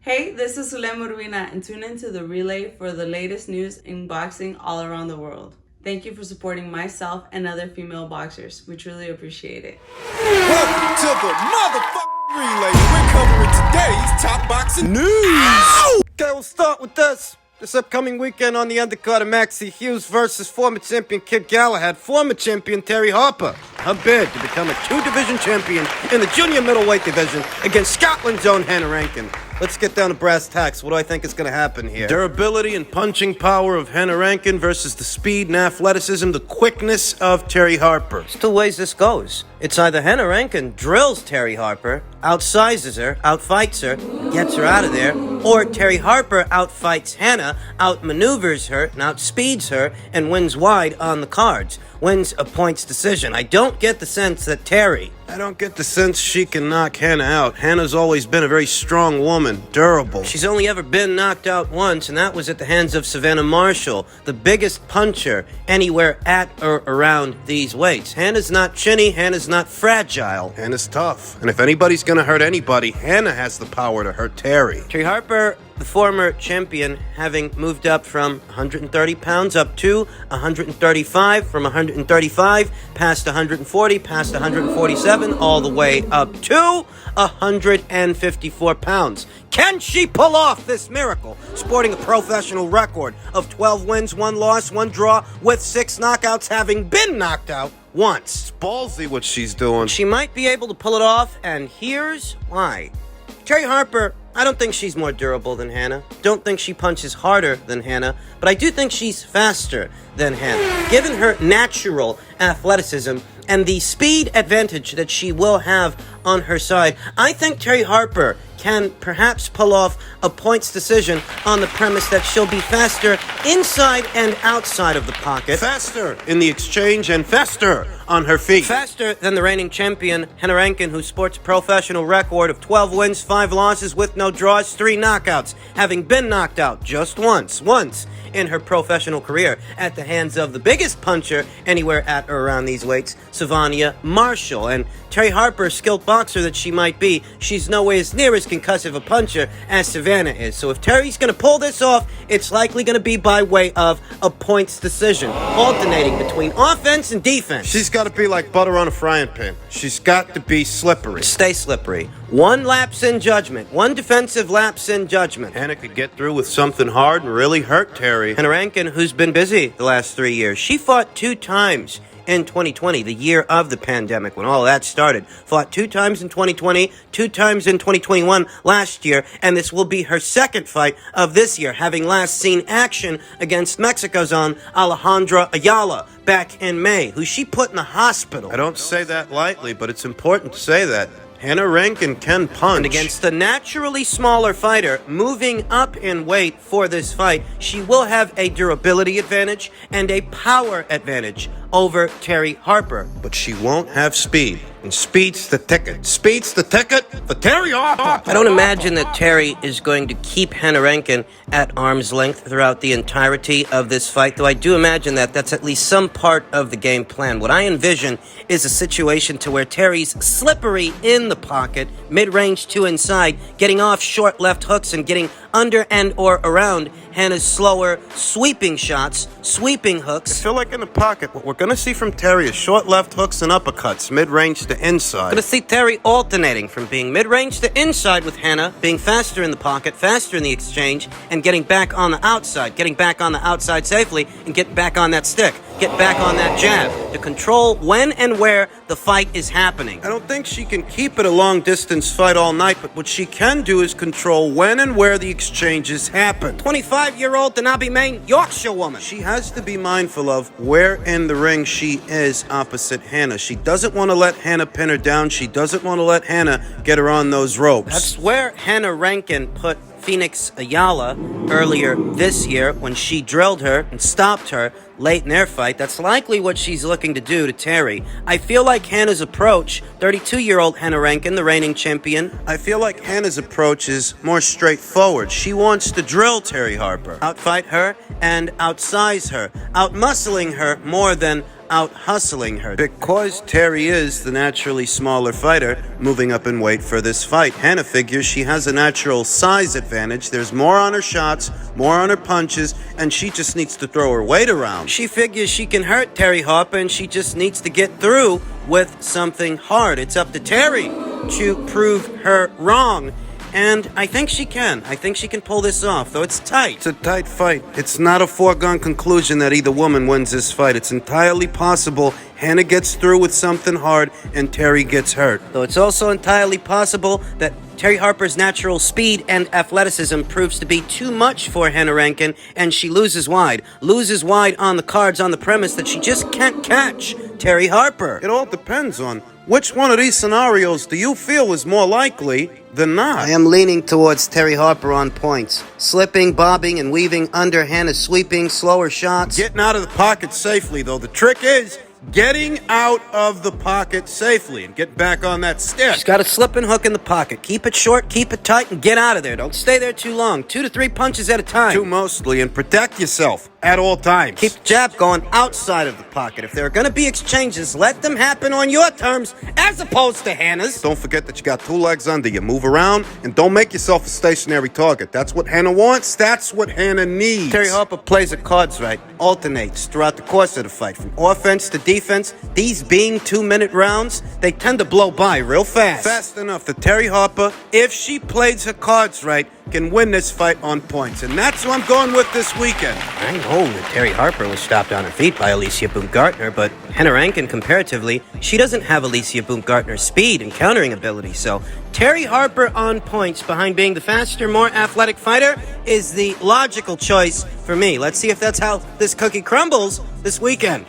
Hey, this is Zulem Urbina, and tune into the relay for the latest news in boxing all around the world. Thank you for supporting myself and other female boxers. We truly appreciate it. Welcome to the motherfucking relay. We're covering today's top boxing news. Ow! Okay, we'll start with this. This upcoming weekend on the undercard of Maxie Hughes versus former champion Kid Galahad, former champion Terry Harper. Her bid to become a two-division champion in the junior middleweight division against Scotland's own Hannah Rankin. Let's get down to brass tacks. What do I think is going to happen here? Durability and punching power of Hannah Rankin versus the speed and athleticism, the quickness of Terry Harper. There's two ways this goes. It's either Hannah Rankin drills Terry Harper, outsizes her, outfights her, gets her out of there, or Terry Harper outfights Hannah, outmaneuvers her, and outspeeds her, and wins wide on the cards. Wins a points decision. I don't get the sense that I don't get the sense she can knock Hannah out. Hannah's always been a very strong woman, durable. She's only ever been knocked out once, and that was at the hands of Savannah Marshall, the biggest puncher anywhere at or around these weights. Hannah's not chinny, Hannah's not fragile. Hannah's tough. And if anybody's gonna hurt anybody, Hannah has the power to hurt Terry. Terry Harper, the former champion, having moved up from 130 pounds up to 135, from 135 past 140, past 147, all the way up to 154 pounds. Can she pull off this miracle? Sporting a professional record of 12 wins, 1 loss, 1 draw, with 6 knockouts, having been knocked out once. It's ballsy what she's doing. She might be able to pull it off, and here's why. Terry Harper, I don't think she's more durable than Hannah. Don't think she punches harder than Hannah, but I do think she's faster than Hannah. Given her natural athleticism and the speed advantage that she will have on her side, I think Terry Harper can perhaps pull off a points decision on the premise that she'll be faster inside and outside of the pocket. Faster in the exchange and faster on her feet. Faster than the reigning champion, Hannah Rankin, who sports a professional record of 12 wins, 5 losses with no draws, 3 knockouts, having been knocked out just once in her professional career at the hands of the biggest puncher anywhere at or around these weights, Savannah Marshall. And Terry Harper, skilled boxer that she might be, she's nowhere as near as concussive a puncher as Savannah is. So if Terry's going to pull this off, it's likely going to be by way of a points decision, alternating between offense and defense. She's got to be like butter on a frying pan. She's got to be slippery. Stay slippery. 1 lapse in judgment, 1 defensive lapse in judgment. Hannah could get through with something hard and really hurt Terry. Hannah Rankin, who's been busy the last 3 years, she fought 2 times in 2020, the year of the pandemic, when all that started. Fought 2 times in 2020, 2 times in 2021 last year, and this will be her second fight of this year, having last seen action against Mexico's own Alejandra Ayala back in May, who she put in the hospital. I don't say that lightly, but it's important to say that. Hannah Rankin can punch. And against the naturally smaller fighter moving up in weight for this fight, she will have a durability advantage and a power advantage over Terry Harper. But she won't have speed. And speed's the ticket. Speed's the ticket for Terry Harper. I don't imagine that Terry is going to keep Hannah Rankin at arm's length throughout the entirety of this fight, though I do imagine that that's at least some part of the game plan. What I envision is a situation to where Terry's slippery in the pocket, mid-range to inside, getting off short left hooks and getting under and or around Hannah's slower sweeping shots, sweeping hooks. I feel like in the pocket, what we're going to see from Terry is short left hooks and uppercuts, mid-range to inside. Going to see Terry alternating from being mid-range to inside with Hannah, being faster in the pocket, faster in the exchange, and getting back on the outside safely, and getting back on that stick, get back on that jab, to control when and where the fight is happening. I don't think she can keep it a long-distance fight all night, but what she can do is control when and where the exchanges happen. 25-year-old Denabi Main Yorkshire woman. She has to be mindful of where in the ring she is opposite Hannah. She doesn't want to let Hannah pin her down. She doesn't want to let Hannah get her on those ropes. That's where Hannah Rankin put Phoenix Ayala earlier this year when she drilled her and stopped her late in their fight. That's likely what she's looking to do to Terry. I feel like Hannah's approach, 32-year-old Hannah Rankin, the reigning champion, I feel like Hannah's approach is more straightforward. She wants to drill Terry Harper, outfight her and outsize her, outmuscling her more than out-hustling her. Because Terry is the naturally smaller fighter, moving up in weight for this fight, Hannah figures she has a natural size advantage. There's more on her shots, more on her punches, and she just needs to throw her weight around. She figures she can hurt Terry Harper, and she just needs to get through with something hard. It's up to Terry to prove her wrong. And I think she can. I think she can pull this off, though it's tight. It's a tight fight. It's not a foregone conclusion that either woman wins this fight. It's entirely possible Hannah gets through with something hard and Terry gets hurt. Though it's also entirely possible that Terry Harper's natural speed and athleticism proves to be too much for Hannah Rankin, and she loses wide. Loses wide on the cards on the premise that she just can't catch Terry Harper. It all depends on which one of these scenarios do you feel is more likely than not. I am leaning towards Terry Harper on points. Slipping, bobbing, and weaving under Hannah's sweeping, slower shots. Getting out of the pocket safely, though. The trick is getting out of the pocket safely and get back on that stick. She's got a slip and hook in the pocket. Keep it short, keep it tight, and get out of there. Don't stay there too long. 2 to 3 punches at a time. 2 mostly, and protect yourself at all times. Keep the jab going outside of the pocket. If there are going to be exchanges, let them happen on your terms as opposed to Hannah's. Don't forget that you got 2 legs under you. Move around and don't make yourself a stationary target. That's what Hannah wants. That's what Hannah needs. Terry Harper plays her cards right, alternates throughout the course of the fight, from offense to defense. These being 2-minute rounds, they tend to blow by real fast. Fast enough that Terry Harper, if she plays her cards right, can win this fight on points. And that's who I'm going with this weekend. I know that Terry Harper was stopped on her feet by Alicia Baumgartner, but Hannah Rankin, comparatively, she doesn't have Alicia Baumgartner's speed and countering ability. So Terry Harper on points behind being the faster, more athletic fighter is the logical choice for me. Let's see if that's how this cookie crumbles this weekend.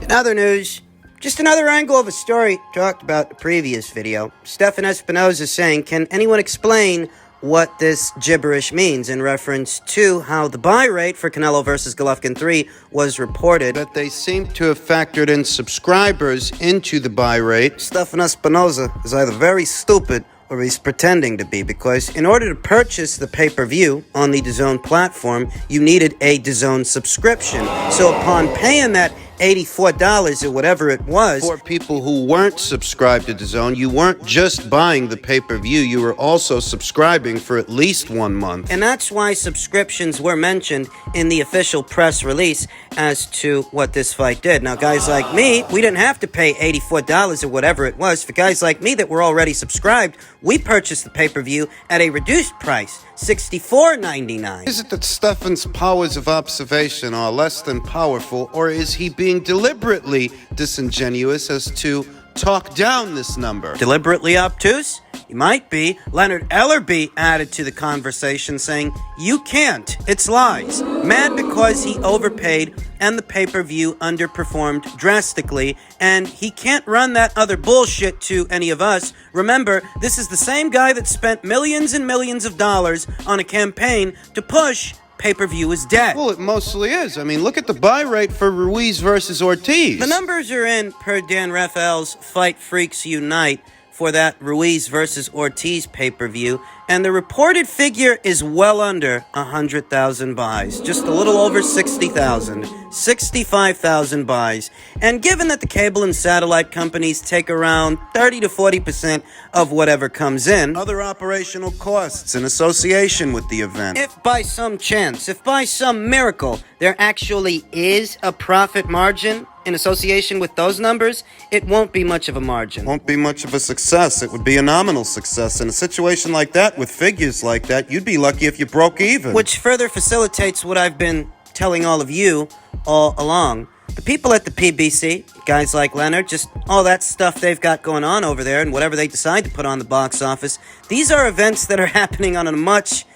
In other news, just another angle of a story talked about in the previous video. Stefan Espinoza saying, can anyone explain what this gibberish means, in reference to how the buy rate for Canelo versus Golovkin 3 was reported. That they seem to have factored in subscribers into the buy rate. Stefan Espinoza is either very stupid or he's pretending to be, because in order to purchase the pay-per-view on the DAZN platform, you needed a DAZN subscription. So upon paying that $84 or whatever it was, for people who weren't subscribed to DAZN, you weren't just buying the pay-per-view, you were also subscribing for at least 1 month. And that's why subscriptions were mentioned in the official press release as to what this fight did. Now, guys like me, we didn't have to pay $84 or whatever it was. For guys like me that were already subscribed, we purchased the pay-per-view at a reduced price, $64.99. Is it that Stefan's powers of observation are less than powerful, or is he being deliberately disingenuous as to talk down this number? Deliberately obtuse? He might be. Leonard Ellerbe added to the conversation saying, you can't. It's lies. Mad because he overpaid and the pay-per-view underperformed drastically, and he can't run that other bullshit to any of us. Remember, this is the same guy that spent millions and millions of dollars on a campaign to push pay-per-view is dead. Well, it mostly is. I mean, look at the buy rate for Ruiz versus Ortiz. The numbers are in per Dan Raphael's Fight Freaks Unite for that Ruiz versus Ortiz pay-per-view, and the reported figure is well under 100,000 buys. Just a little over 60,000. 65,000 buys. And given that the cable and satellite companies take around 30 to 40% of whatever comes in, other operational costs in association with the event, if by some chance, if by some miracle, there actually is a profit margin in association with those numbers, it won't be much of a margin. Won't be much of a success. It would be a nominal success. In a situation like that, with figures like that, you'd be lucky if you broke even. Which further facilitates what I've been telling all of you all along. The people at the PBC, guys like Leonard, just all that stuff they've got going on over there and whatever they decide to put on the box office, these are events that are happening on a much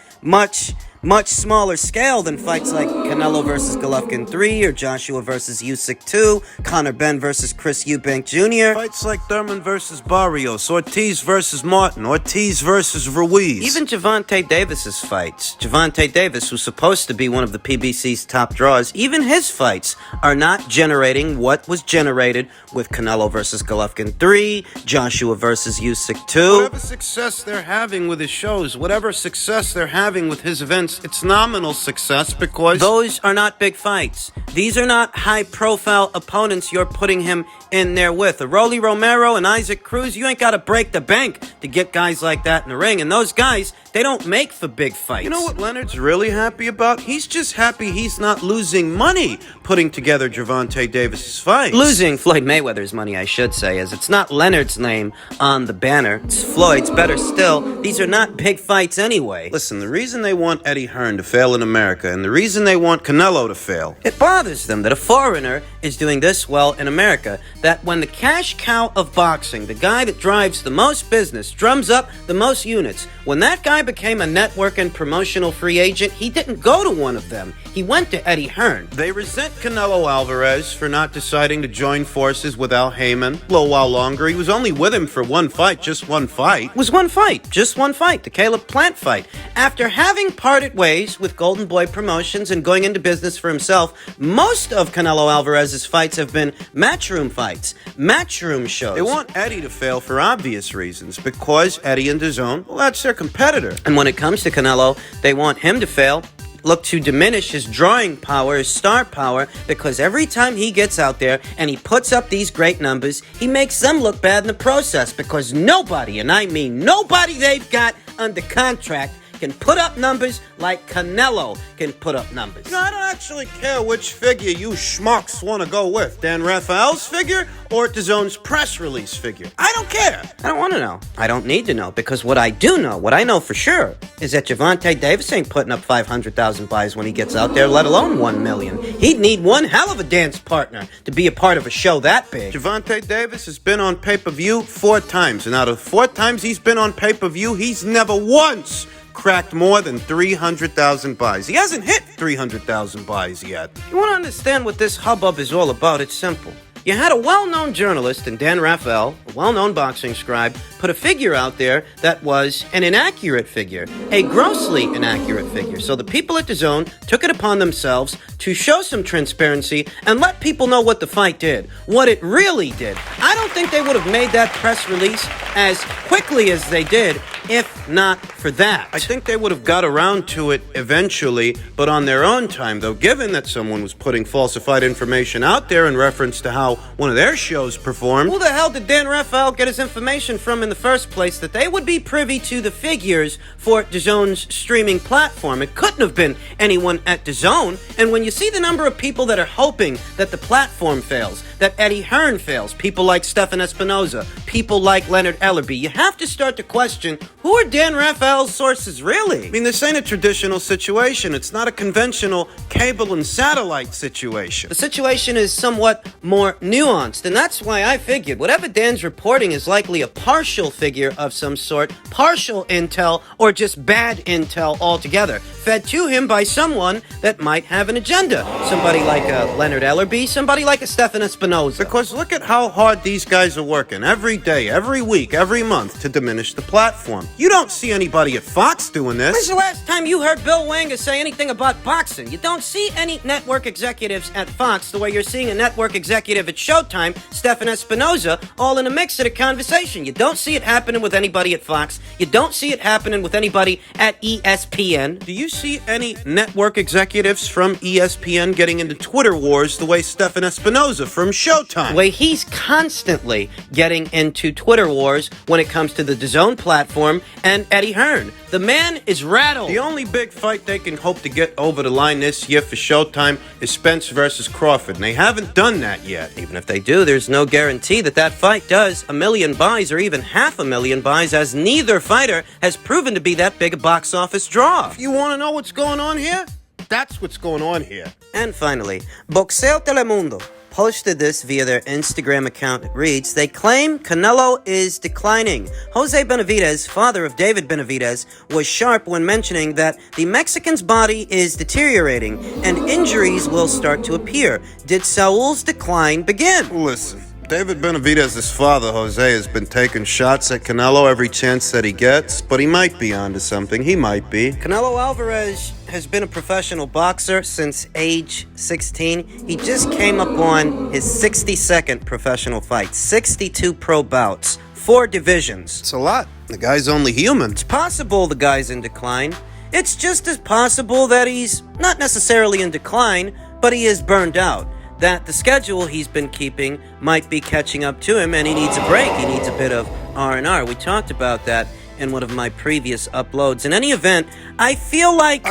smaller scale than fights like Canelo versus Golovkin 3 or Joshua versus Usyk 2, Conor Benn versus Chris Eubank Jr. Fights like Thurman versus Barrios, Ortiz versus Martin, Ortiz versus Ruiz. Even Gervonta Davis's fights. Gervonta Davis, who's supposed to be one of the PBC's top draws, even his fights are not generating what was generated with Canelo versus Golovkin 3, Joshua versus Usyk 2. Whatever success they're having with his shows, whatever success they're having with his events, sense, it's nominal success because those are not big fights. These are not high-profile opponents you're putting him in there with. A Rolly Romero and Isaac Cruz, you ain't got to break the bank to get guys like that in the ring. And those guys, they don't make for big fights. You know what Leonard's really happy about? He's just happy he's not losing money putting together Gervonta Davis's fights. Losing Floyd Mayweather's money, I should say, as it's not Leonard's name on the banner. It's Floyd's. Better still, these are not big fights anyway. Listen, the reason they want Eddie Hearn to fail in America and the reason they want Canelo to fail, it bothers them that a foreigner is doing this well in America, that when the cash cow of boxing, the guy that drives the most business, drums up the most units, when that guy became a network and promotional free agent, he didn't go to one of them. He went to Eddie Hearn. They resent Canelo Alvarez for not deciding to join forces with Al Heyman a little while longer. He was only with him for one fight, just one fight. It was one fight, just one fight, the Caleb Plant fight. After having parted ways with Golden Boy Promotions and going into business for himself, most of Canelo Alvarez's fights have been matchroom fights, matchroom shows. They want Eddie to fail for obvious reasons, because Eddie and DAZN, well, that's their competitor. And when it comes to Canelo, they want him to fail, look to diminish his drawing power, his star power, because every time he gets out there and he puts up these great numbers, he makes them look bad in the process, because nobody, and I mean nobody they've got under contract, can put up numbers like Canelo can put up numbers. You know, I don't actually care which figure you schmucks want to go with. Dan Raphael's figure or DAZN's press release figure. I don't care. I don't want to know. I don't need to know, because what I do know, what I know for sure, is that Gervonta Davis ain't putting up 500,000 buys when he gets out there, let alone 1 million. He'd need one hell of a dance partner to be a part of a show that big. Gervonta Davis has been on pay-per-view 4 times, and out of 4 times he's been on pay-per-view, he's never once cracked more than 300,000 buys. He hasn't hit 300,000 buys yet. You want to understand what this hubbub is all about? It's simple. You had a well-known journalist in Dan Raphael, a well-known boxing scribe, put a figure out there that was an inaccurate figure, a grossly inaccurate figure. So the people at DAZN took it upon themselves to show some transparency and let people know what the fight did, what it really did. I don't think they would have made that press release as quickly as they did if not for that. I think they would have got around to it eventually, but on their own time, though, given that someone was putting falsified information out there in reference to how one of their shows performed. Who the hell did Dan Raphael get his information from in the first place that they would be privy to the figures for DAZN's streaming platform? It couldn't have been anyone at DAZN. And when you see the number of people that are hoping that the platform fails, that Eddie Hearn fails, people like Stephen Espinoza, people like Leonard Ellerbe, you have to start to question, who are Dan Raphael's sources really? I mean, this ain't a traditional situation. It's not a conventional cable and satellite situation. The situation is somewhat more nuanced, and that's why I figured whatever Dan's reporting is likely a partial figure of some sort, partial intel, or just bad intel altogether, fed to him by someone that might have an agenda. Somebody like Leonard Ellerbe, somebody like a Stephen Espinoza. Because look at how hard these guys are working every day, every week, every month to diminish the platform. You don't see anybody at Fox doing this. When's the last time you heard Bill Wanger say anything about boxing? You don't see any network executives at Fox the way you're seeing a network executive at Showtime, Stephen Espinoza, all in a mix of the conversation. You don't see it happening with anybody at Fox. You don't see it happening with anybody at ESPN. Do you see any network executives from ESPN getting into Twitter wars the way Stephen Espinoza from Showtime? The way he's constantly getting into Twitter wars when it comes to the DAZN platform and Eddie Hearn. The man is rattled. The only big fight they can hope to get over the line this year for Showtime is Spence versus Crawford, and they haven't done that yet. Even if they do, there's no guarantee that that fight does 1 million buys or even 500,000 buys, as neither fighter has proven to be that big a box office draw. If you want to know what's going on here, that's what's going on here. And finally, Boxeo Telemundo posted this via their Instagram account. It reads, they claim Canelo is declining. Jose Benavidez, father of David Benavidez, was sharp when mentioning that the Mexican's body is deteriorating and injuries will start to appear. Did Saul's decline begin? Listen, David Benavidez's father, Jose, has been taking shots at Canelo every chance that he gets, but he might be onto something. He might be. Canelo Alvarez has been a professional boxer since age 16. He just came up on his 62nd professional fight, 62 pro bouts, 4 divisions. It's a lot. The guy's only human. It's possible the guy's in decline. it's just as possible that he's not necessarily in decline, but he is burned out. That the schedule he's been keeping might be catching up to him, and he needs a break. He needs a bit of R&R. We talked about that in one of my previous uploads. In any event, I feel like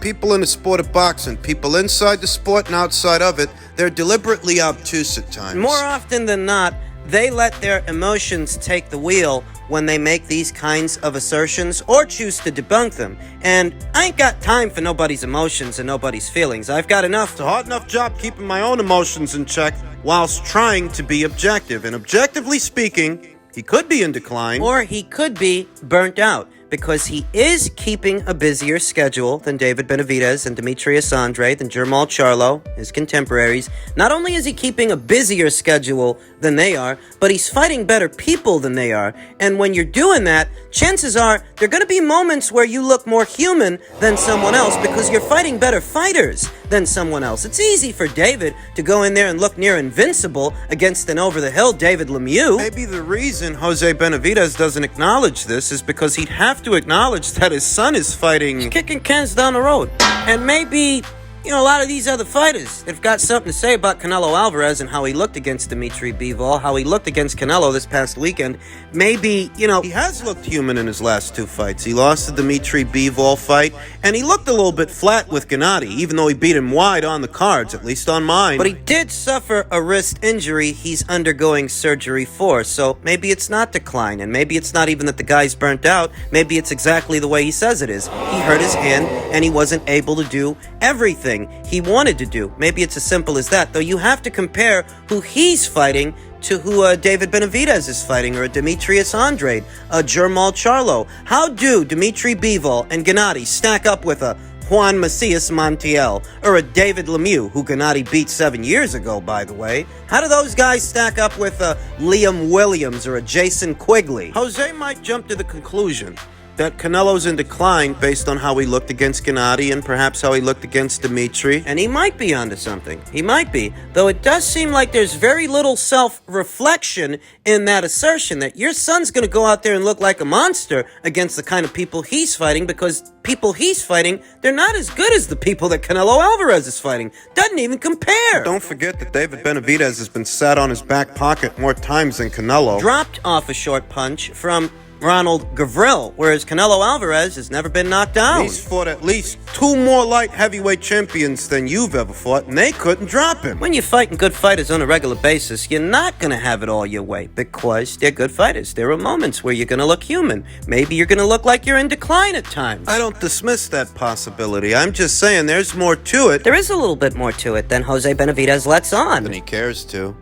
people in the sport of boxing, people inside the sport and outside of it, they're deliberately obtuse at times. more often than not, they let their emotions take the wheel when they make these kinds of assertions or choose to debunk them. And I ain't got time for nobody's emotions and nobody's feelings. I've got enough. It's a hard enough job keeping my own emotions in check whilst trying to be objective. And objectively speaking, he could be in decline. Or he could be burnt out, because he is keeping a busier schedule than David Benavidez and Demetrius Andre, than Jermall Charlo, his contemporaries. Not only is he keeping a busier schedule than they are, but he's fighting better people than they are. And when you're doing that, chances are there are going to be moments where you look more human than someone else because you're fighting better fighters than someone else. It's easy for David to go in there and look near invincible against an over-the-hill David Lemieux. Maybe the reason Jose Benavidez doesn't acknowledge this is because he'd have to acknowledge that his son is fighting. Kicking cans down the road. And maybe, a lot of these other fighters have got something to say about Canelo Alvarez and how he looked against Dimitri Bivol, how he looked against Canelo this past weekend. Maybe, he has looked human in his last two fights. He lost the Dimitri Bivol fight, and he looked a little bit flat with Gennady, even though he beat him wide on the cards, at least on mine. But he did suffer a wrist injury he's undergoing surgery for, so maybe it's not decline, and maybe it's not even that the guy's burnt out. Maybe it's exactly the way he says it is. He hurt his hand, and he wasn't able to do everything he wanted to do. Maybe it's as simple as that, though you have to compare who he's fighting to who David Benavidez is fighting, or a Demetrius Andre, a Jermall Charlo. How do Dimitri Bivol and Gennady stack up with a Juan Macias Montiel, or a David Lemieux, who Gennady beat 7 years ago, by the way? How do those guys stack up with a Liam Williams or a Jason Quigley? Jose might jump to the conclusion that Canelo's in decline based on how he looked against Gennady and perhaps how he looked against Dimitri. And he might be onto something. He might be. Though it does seem like there's very little self-reflection in that assertion that your son's going to go out there and look like a monster against the kind of people he's fighting, because people he's fighting, they're not as good as the people that Canelo Alvarez is fighting. Doesn't even compare. Don't forget that David Benavidez has been sat on his back pocket more times than Canelo. Dropped off a short punch from Ronald Gavril, whereas Canelo Alvarez has never been knocked down. He's fought at least 2 more light heavyweight champions than you've ever fought, and they couldn't drop him. When you're fighting good fighters on a regular basis, you're not going to have it all your way, because they're good fighters. There are moments where you're going to look human. Maybe you're going to look like you're in decline at times. I don't dismiss that possibility. I'm just saying there's more to it. There is a little bit more to it than Jose Benavidez lets on. Than he cares to.